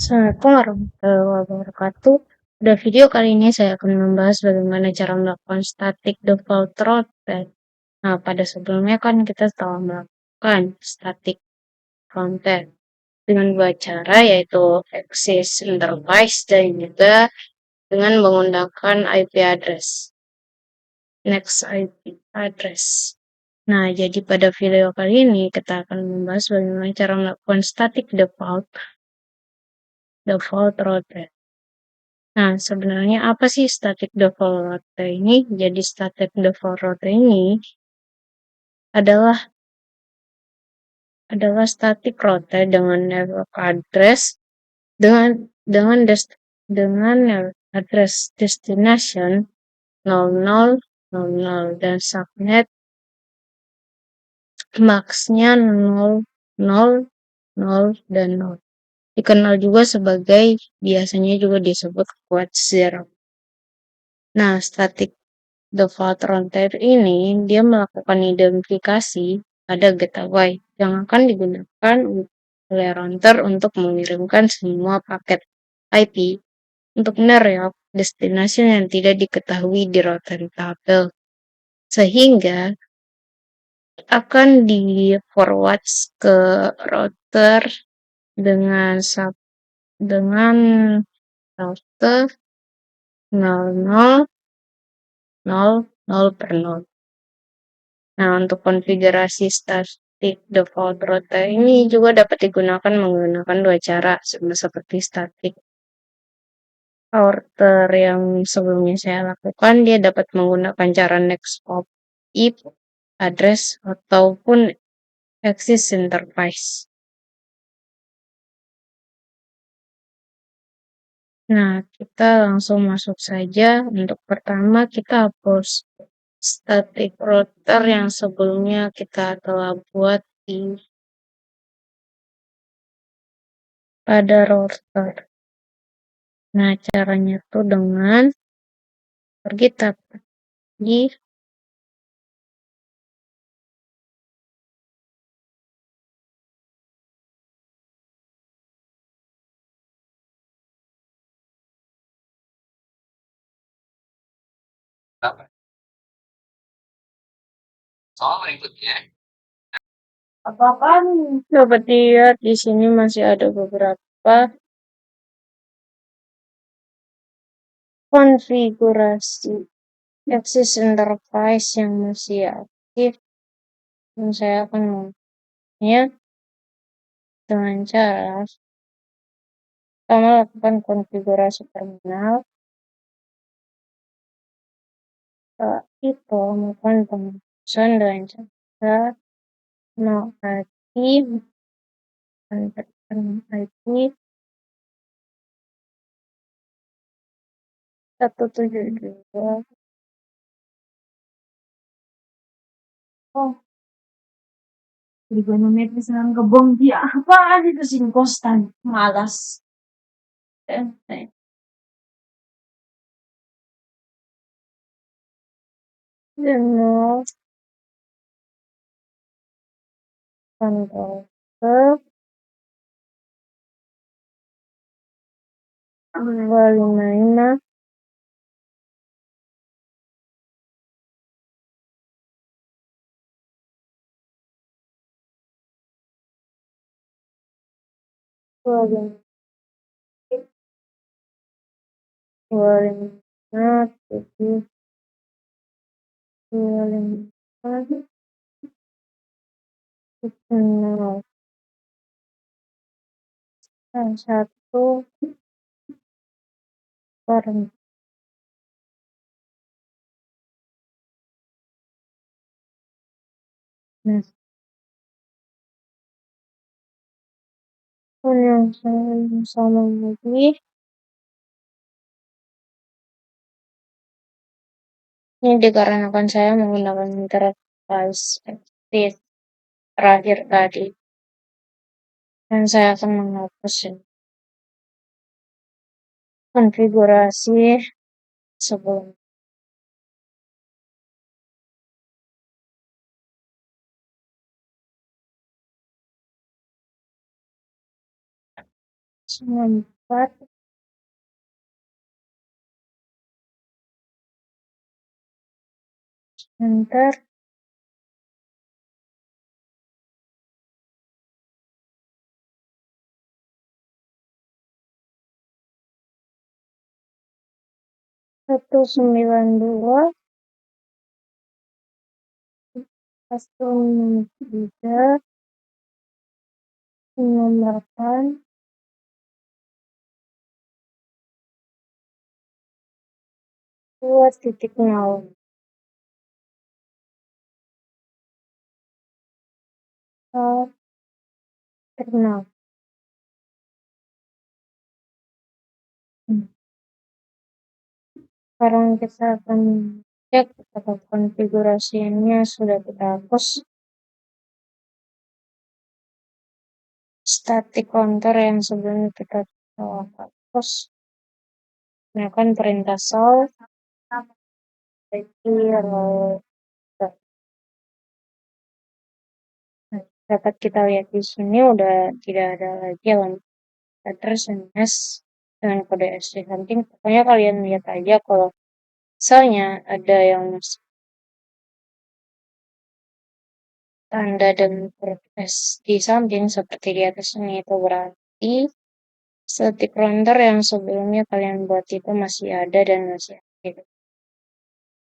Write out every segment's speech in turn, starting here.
Assalamualaikum warahmatullahi wabarakatuh. Pada video kali ini saya akan membahas bagaimana cara melakukan static default rotate. Nah, pada sebelumnya kan kita telah melakukan static rotate dengan dua cara, yaitu access interface dan juga dengan menggunakan IP address. Next IP address. Nah, jadi pada video kali ini kita akan membahas bagaimana cara melakukan static default rotate. Nah, sebenarnya apa sih static default route ini? Jadi static default route ini adalah static route dengan network address dengan address destination 0000 dan subnet max-nya 000 dan 0. Dikenal juga biasanya juga disebut quote zero. Nah, static default route ini dia melakukan identifikasi pada gateway yang akan digunakan oleh router untuk mengirimkan semua paket IP untuk network destination yang tidak diketahui di router tabel, sehingga akan di forward ke router dengan router 0000 per node. Nah, untuk konfigurasi static default route ini juga dapat digunakan menggunakan dua cara, seperti static router yang sebelumnya saya lakukan. Dia dapat menggunakan cara next of IP address ataupun access interface. Nah, kita langsung masuk saja. Untuk pertama, kita hapus static router yang sebelumnya kita telah buat pada router. Nah, caranya tuh dengan pergi tab di soal berikutnya. Apakah dapat lihat di sini masih ada beberapa konfigurasi access interface yang masih aktif, dan saya akan melakukannya dengan cara pertama lakukan konfigurasi terminal, setelah itu melakukan pengurusan dengan cara no IP IP 172. Oh, trigonometri senang kebong dia apaan itu sin kostan malas. Jenuh control ke 255 25 7 25 0 dan 1 per. Nah, yang sama lagi ini dikarenakan saya menggunakan interface speed terakhir tadi, dan saya akan menghapus konfigurasi sebelum. 4, enter. Satu sembilan dua, 163, 98, 2.0. Terminal. Sekarang kita akan cek apakah konfigurasinya sudah kita hapus. Static counter yang sebelumnya kita hapus. Gunakan perintah solve. Dapat kita lihat di sini udah tidak ada lagi alamat address SMS dengan kode SD samping. Pokoknya kalian lihat aja kalau misalnya ada yang tanda dan huruf S di samping seperti di atas ini, itu berarti static counter yang sebelumnya kalian buat itu masih ada dan masih aktif.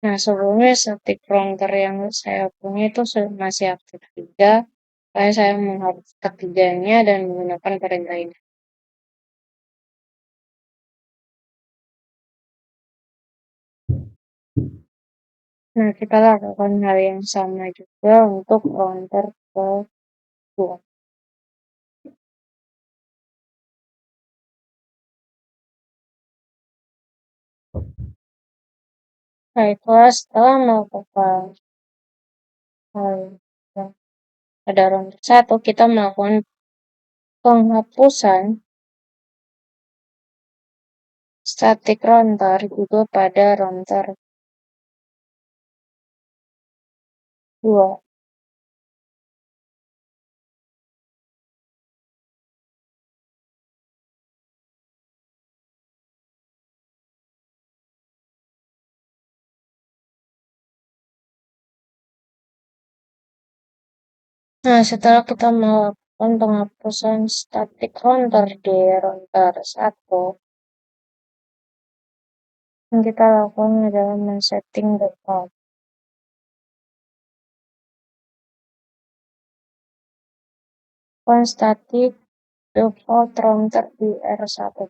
Nah, sebelumnya static counter yang saya punya itu masih aktif juga. Saya menghapus ketiganya dan menggunakan perintah ini. Nah, kita lakukan hal yang sama juga untuk counter kedua. Baiklah, setelah melakukan hal yang pada ronde 1, kita melakukan penghapusan static counter juga pada ronde 2. Nah, setelah kita melakukan penghapusan static counter di ronde 1, yang kita lakukan adalah men-setting default. Static default router di R1.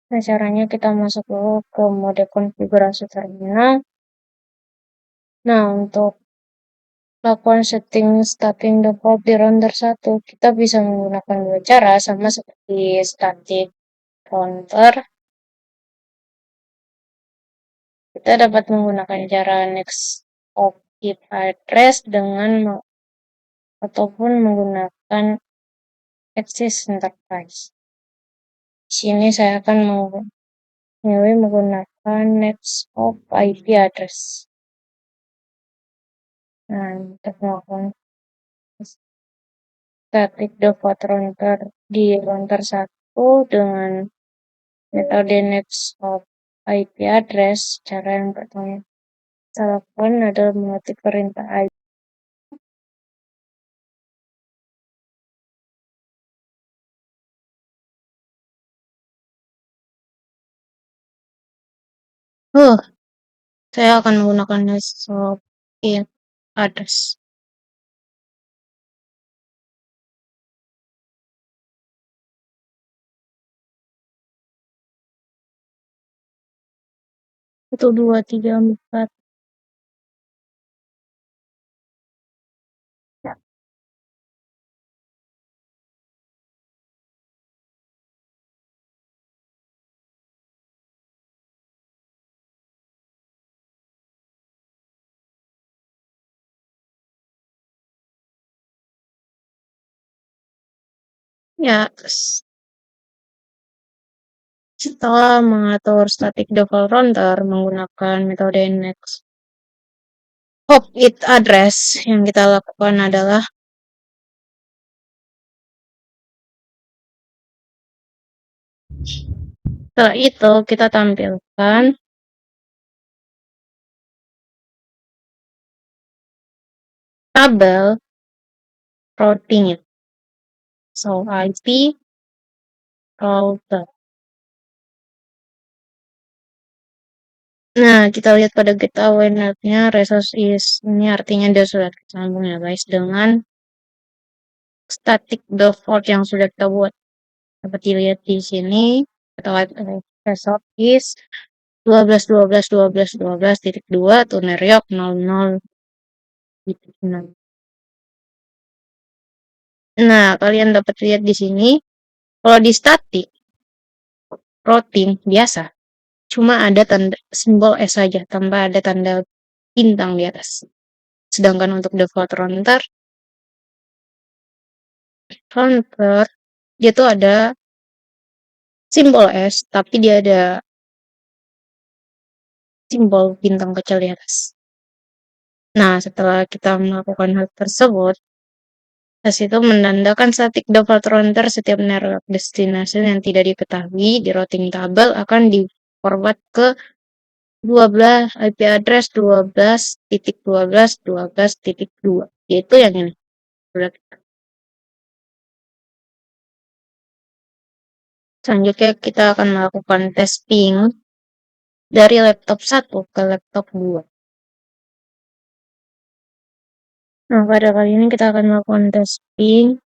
Nah, caranya kita masuk dulu ke mode konfigurasi terminal. Nah, untuk lakukan setting starting default di router 1, kita bisa menggunakan dua cara, sama seperti static counter. Kita dapat menggunakan cara next of IP address ataupun menggunakan Axis Enterprise. Di sini saya akan memilih menggunakan next of IP address. Nah, untuk melakukan static default router di router 1 dengan metode next of IP address, cara yang pertama kita lakukan adalah mengetik perintah IP. Saya akan menggunakan next of IP address. Itu 2, 3, 4. Ya, setelah mengatur static default router menggunakan metode next Hop it address yang kita lakukan adalah setelah itu kita tampilkan tabel routing. So IP router. Nah, kita lihat pada get awareness-nya resource is ini artinya dia sudah tersambung ya guys dengan static default yang sudah kita buat. Dapat dilihat di sini kita lihat resource is 12.12.12.12.2 tuner yok 00.6. Nah, kalian dapat lihat di sini kalau di static routing biasa cuma ada tanda simbol S saja tanpa ada tanda bintang di atas. Sedangkan untuk default router dia tuh ada simbol S tapi dia ada simbol bintang kecil di atas. Nah, setelah kita melakukan hal tersebut, S itu menandakan static default router setiap network destination yang tidak diketahui di routing tabel akan di forward ke 12 IP address 12.12.12.2 yaitu yang ini. Selanjutnya kita akan melakukan tes ping dari laptop 1 ke laptop 2. Nah, pada kali ini kita akan melakukan tes ping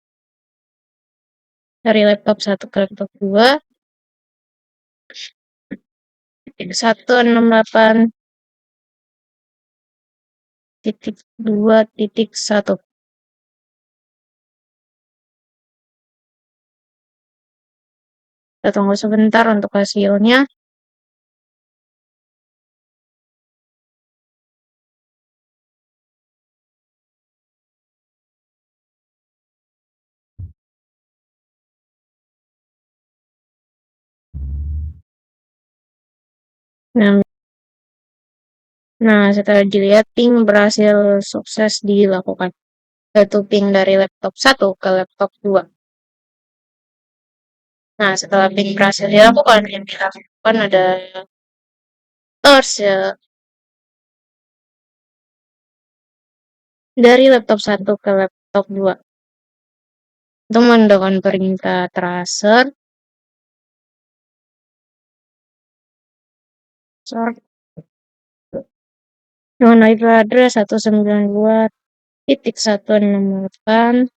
dari laptop 1 ke laptop 2. 168.2.1. Kita tunggu sebentar untuk hasilnya. Nah, setelah dilihat ping berhasil sukses dilakukan. Yaitu ping dari laptop 1 ke laptop 2. Nah, setelah ping berhasil dilakukan, yang kita lakukan ada torch dari laptop 1 ke laptop 2. Itu menggunakan perintah tracer sort dengan IP address 192.168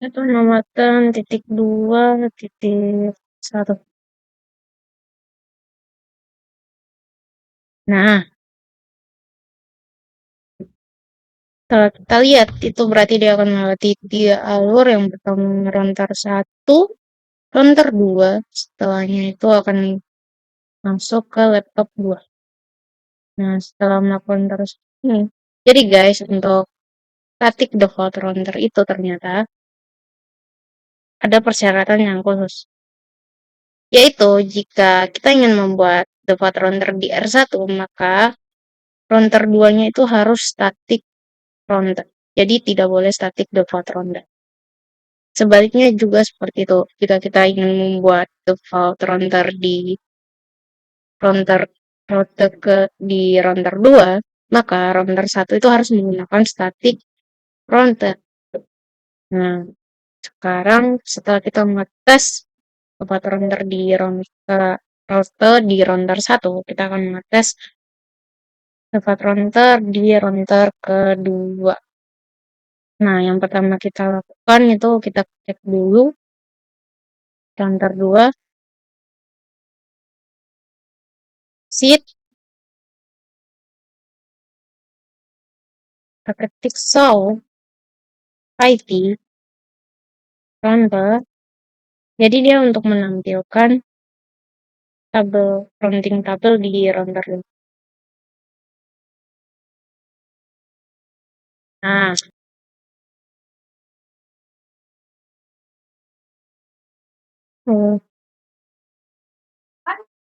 168.2.1. Nah, kalau kita lihat itu berarti dia akan melewati 3 alur. Yang pertama router 1, router 2, setelahnya itu akan masuk ke laptop 2. Nah, setelah melakukan terus ini. Jadi guys, untuk static default router itu ternyata ada persyaratan yang khusus. Yaitu jika kita ingin membuat default router di R1, maka router 2-nya itu harus static router. Jadi tidak boleh static default router. Sebaliknya juga seperti itu. Jika kita ingin membuat default router di router router 2, maka router 1 itu harus menggunakan static router. Nah, sekarang setelah kita ngetes default router di router 1, kita akan ngetes default router di router kedua. Nah, yang pertama kita lakukan itu kita cek dulu router 2 seat, kita ketik show IP router. Jadi dia untuk menampilkan tabel routing tabel di router 2. Nah,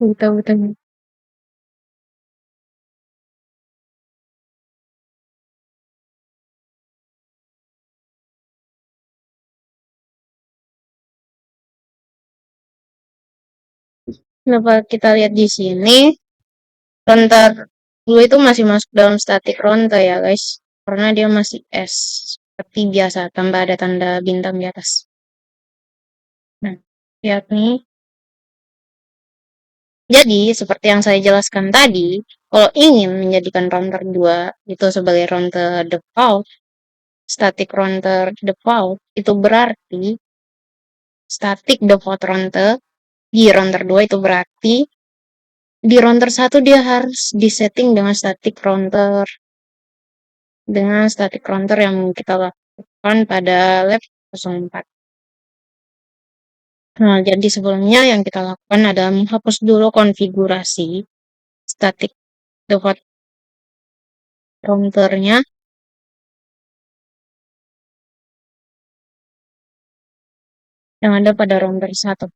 Betul, betul. Kenapa kita lihat di sini, Rontar dua itu masih masuk dalam static ronta ya guys, karena dia masih S seperti biasa tanpa ada tanda bintang di atas. Nah, lihat nih. Jadi, seperti yang saya jelaskan tadi, kalau ingin menjadikan router 2 itu sebagai router default, static router default, itu berarti static default router di router 2 itu berarti di router 1 dia harus disetting dengan static router yang kita lakukan pada lab 04. Nah, jadi sebelumnya yang kita lakukan adalah menghapus dulu konfigurasi static default routernya yang ada pada router 1.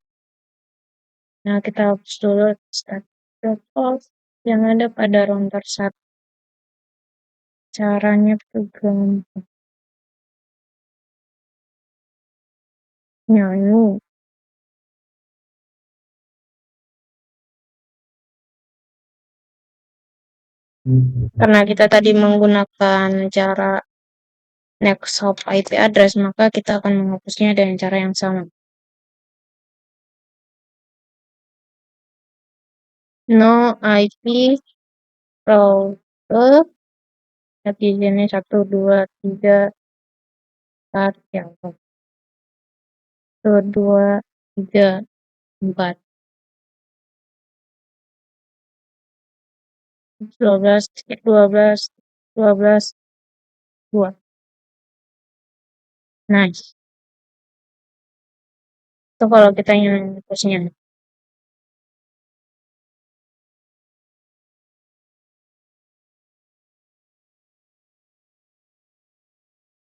Nah, kita hapus dulu static default yang ada pada router 1. Caranya tuh gampang. Nah, ini karena kita tadi menggunakan cara next hop IP address, maka kita akan menghapusnya dengan cara yang sama. No IP router, tapi sini 1, 2, 3, 4, ya, 1, 2, 3, 4, 12, 12, 12, 2. Nice. Itu kalau kita ingin menghapusnya.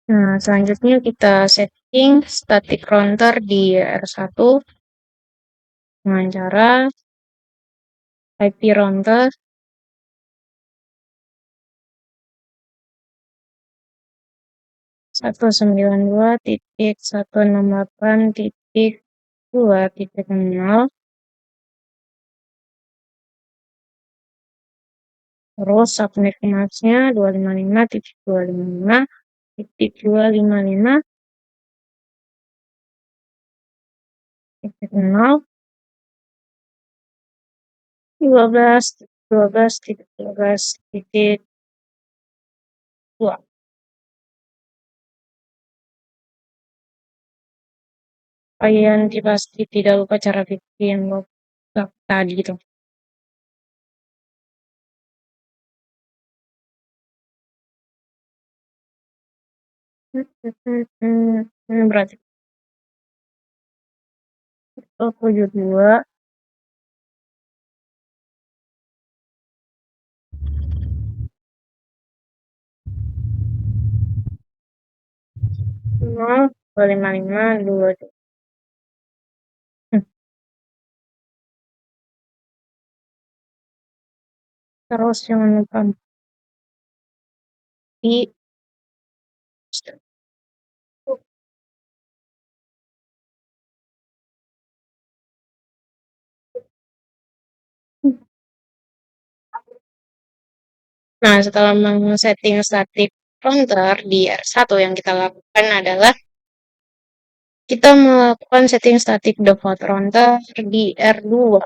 Nah, selanjutnya kita setting static counter di R1 dengan cara IP router 192.168.2.0, terus subnet masknya 255.255.255.0, 12.12.12.2. Kalian pasti tidak lupa cara bikin logbook tadi gitu. Berarti 72 0 255 2. Terus jangan lupa di Nah, setelah men-setting static counter di R1, yang kita lakukan adalah kita melakukan setting static default counter di R2.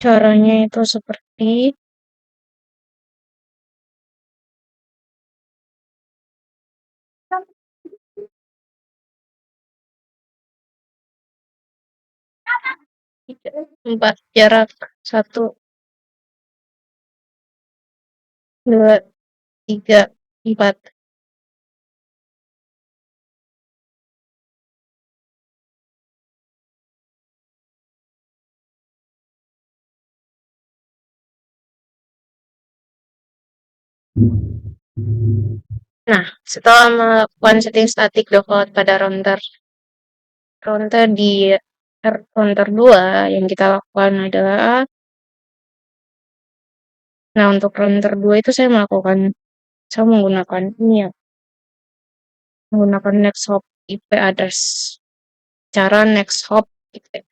Caranya itu seperti 4 jarak 1, 2, 3, 4. Nah, setelah melakukan setting static default pada router di router 2, yang kita lakukan adalah, nah untuk router 2 itu saya menggunakan ini ya, menggunakan next hop IP address. Cara next hop IP.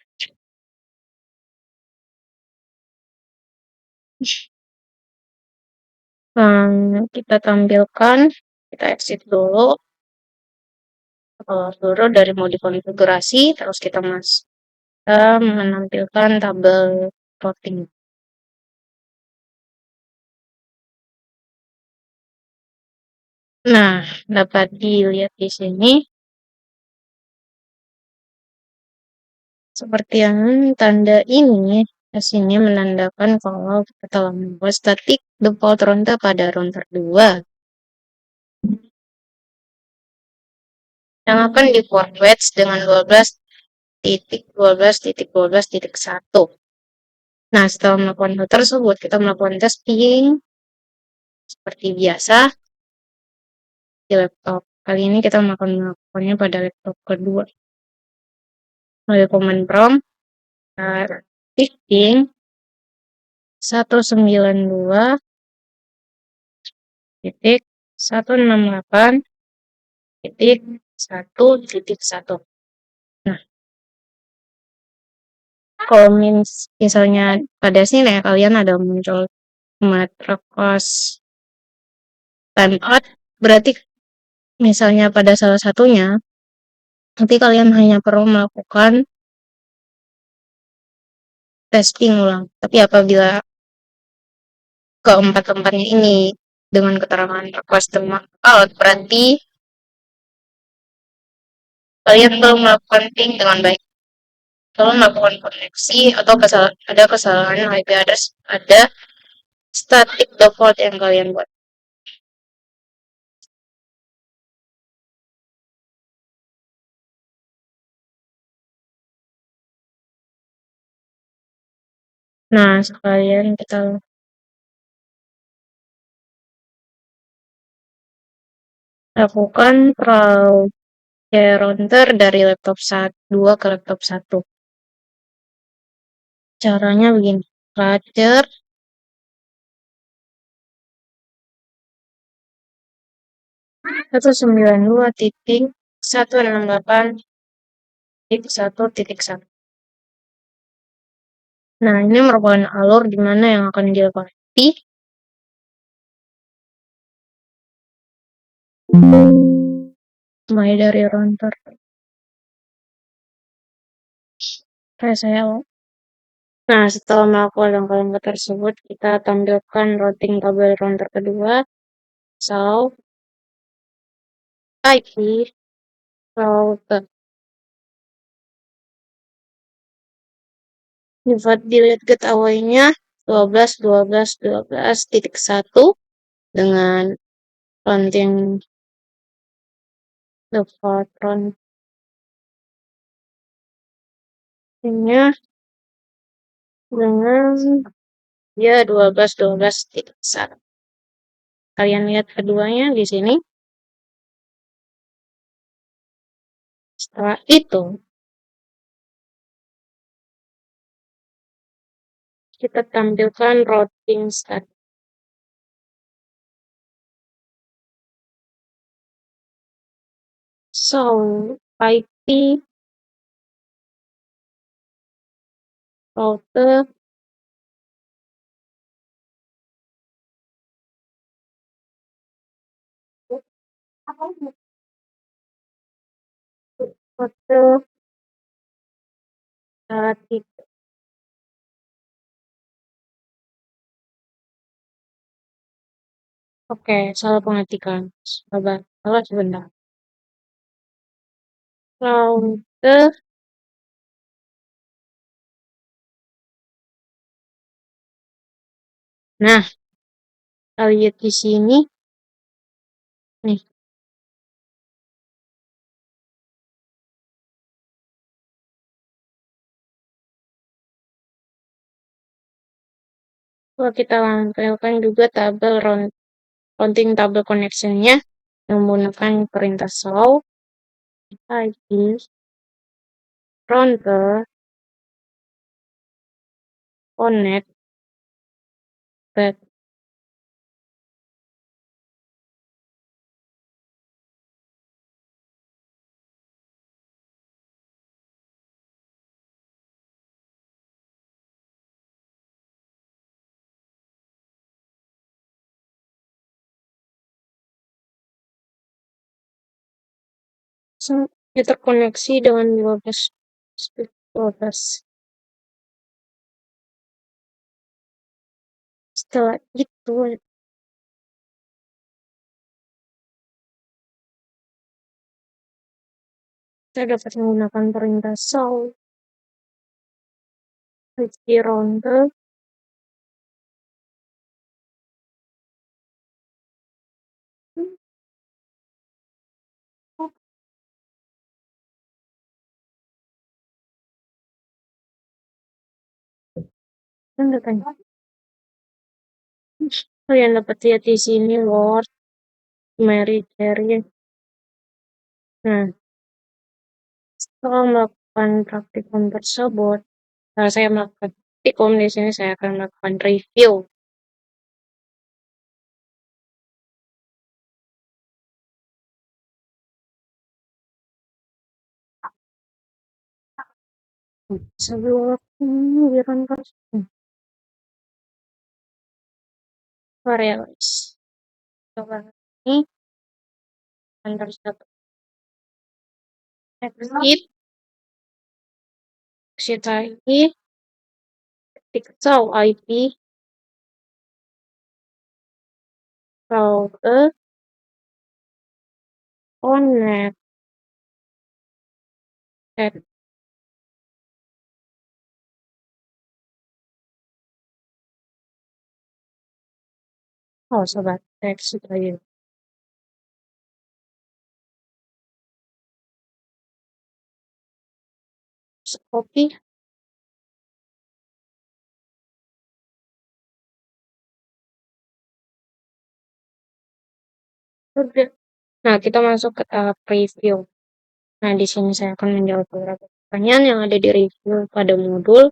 Kita tampilkan, kita exit dulu, dulu dari mode konfigurasi, terus kita menampilkan tabel routing. Nah, dapat dilihat di sini, seperti yang tanda ini, sini menandakan kalau kita telah membuat static default router pada router 2 yang akan di forward dengan 12.12.12.1. Nah, setelah melakukan hal tersebut, kita melakukan testing seperti biasa di laptop. Kali ini kita melakukannya pada laptop kedua. Melalui command prompt, testing 192.168.1.1. Nah, kalau misalnya pada sini ya, kalian ada muncul command request timeout, berarti misalnya pada salah satunya, nanti kalian hanya perlu melakukan testing ulang. Tapi apabila keempat-empatnya ini dengan keterangan request timeout, berarti kalian perlu melakukan ping dengan baik. Kalau melakukan koneksi atau ada kesalahan IP address, ada static default yang kalian buat. Nah, sekalian kita lakukan router dari laptop 2 ke laptop 1. Caranya begini. Router 192.168.1.1. Nah, ini merupakan alur di mana yang akan dilewati mulai dari router. Nah, setelah melakukan langkah-langkah tersebut, kita tampilkan routing tabel router kedua. So, IP router. Dilihat getaway-nya 12.12.12.1 dengan routing default routingnya dengan dia 12.12.1. Kalian lihat keduanya di sini. Setelah itu, kita tampilkan routing status. So, IP router router static. Oke, salah pengetikan. Salah sebentar. Router. Nah, kita lihat di sini. Nih. Kalau kita tampilkan juga tabel Counting table connection-nya menggunakan perintah show IP router connect back. Dia terkoneksi dengan 12. Setelah itu kita dapat menggunakan perintah show IP router dan datanya. Kalian dapat lihat di sini Lord Mary Carey. Nah, setelah melakukan praktikum tersebut, setelah saya melakukan praktikum di sini saya akan melakukan review. Sebelum menunjukkan variables. Coba ini antar satu exit lagi ketik show IP router connect at sobat exit lagi copy. Udah. Nah, kita masuk ke tahap review. Nah, di sini saya akan menjawab beberapa pertanyaan yang ada di review pada modul.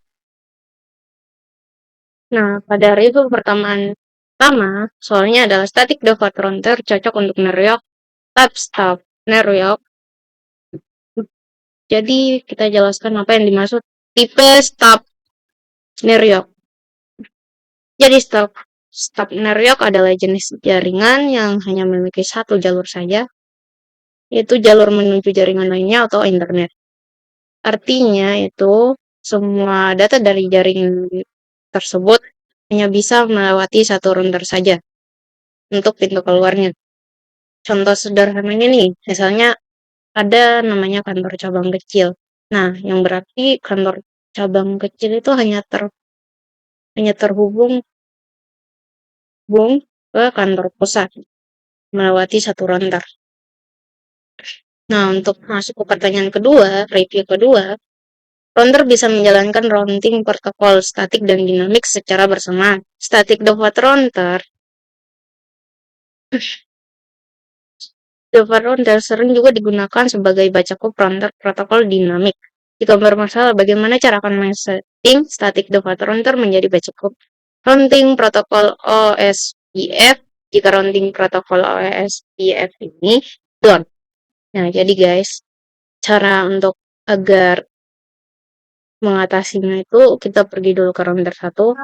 Nah, pada review pertama, soalnya adalah static default router cocok untuk Neryok, type stuff Neryok. Jadi, kita jelaskan apa yang dimaksud tipe stub Neryok. Jadi, stub Neryok adalah jenis jaringan yang hanya memiliki satu jalur saja, yaitu jalur menuju jaringan lainnya atau internet. Artinya itu semua data dari jaringan tersebut hanya bisa melewati satu router saja untuk pintu keluarnya. Contoh sederhananya nih, misalnya ada namanya kantor cabang kecil. Nah, yang berarti kantor cabang kecil itu hanya terhubung ke kantor pusat melewati satu router. Nah, untuk masuk ke pertanyaan kedua, review kedua, router bisa menjalankan routing protokol statik dan dinamik secara bersamaan. Static default router sering juga digunakan sebagai backup router protokol dinamik. Jika bermasalah, bagaimana cara akan men-setting static default router menjadi backup routing protokol OSPF jika routing protokol OSPF ini down. Nah, jadi guys, cara untuk agar mengatasinya itu kita pergi dulu ke router 1.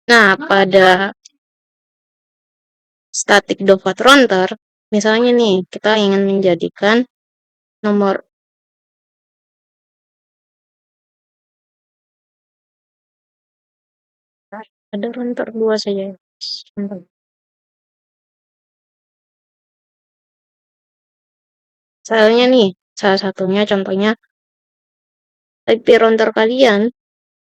Nah, pada static default router, misalnya nih, kita ingin menjadikan nomor ada router 2 saja. Misalnya nih, salah satunya contohnya IP router kalian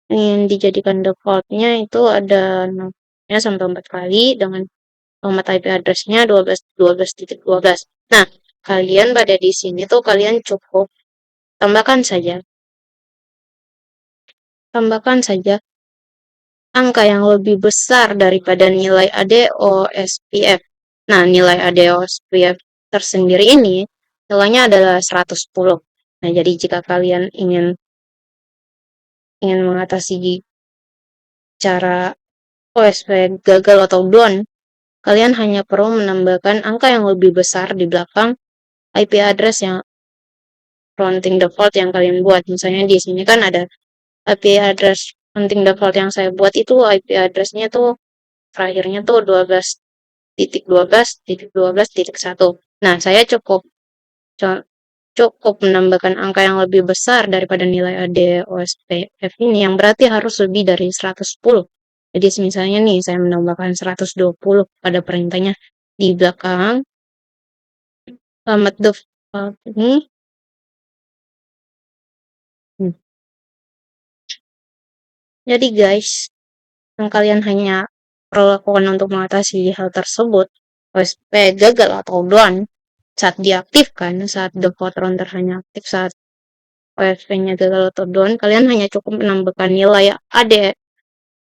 ingin dijadikan defaultnya itu ada nomornya sampai 4 kali dengan alamat IP address-nya 12.12.12. Nah, kalian pada di sini tuh kalian cukup tambahkan saja angka yang lebih besar daripada nilai ADO-SPF. Nah, nilai ADO-SPF tersendiri ini nilainya adalah 110. Nah, jadi jika kalian ingin mengatasi cara OSP gagal atau down, kalian hanya perlu menambahkan angka yang lebih besar di belakang IP address yang routing default yang kalian buat. Misalnya di sini kan ada IP address routing default yang saya buat itu IP address-nya tuh terakhirnya tuh 12.12.12.1. Nah, saya cukup menambahkan angka yang lebih besar daripada nilai ADOSPF ini, yang berarti harus lebih dari 110. Jadi misalnya nih, saya menambahkan 120 pada perintahnya di belakang alamat default ini. Jadi guys, yang kalian hanya perlu lakukan untuk mengatasi hal tersebut, OSP gagal atau down, saat diaktifkan, saat default router hanya aktif saat OSP-nya gagal atau down, kalian hanya cukup menambahkan nilai AD,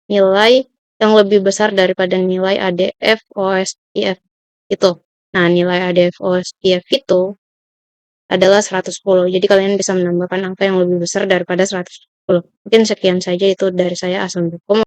nilai yang lebih besar daripada nilai ADF OSPF itu. Nah, nilai ADF OSPF itu adalah 110. Jadi kalian bisa menambahkan angka yang lebih besar daripada 110. Mungkin sekian saja itu dari saya. Assalamualaikum.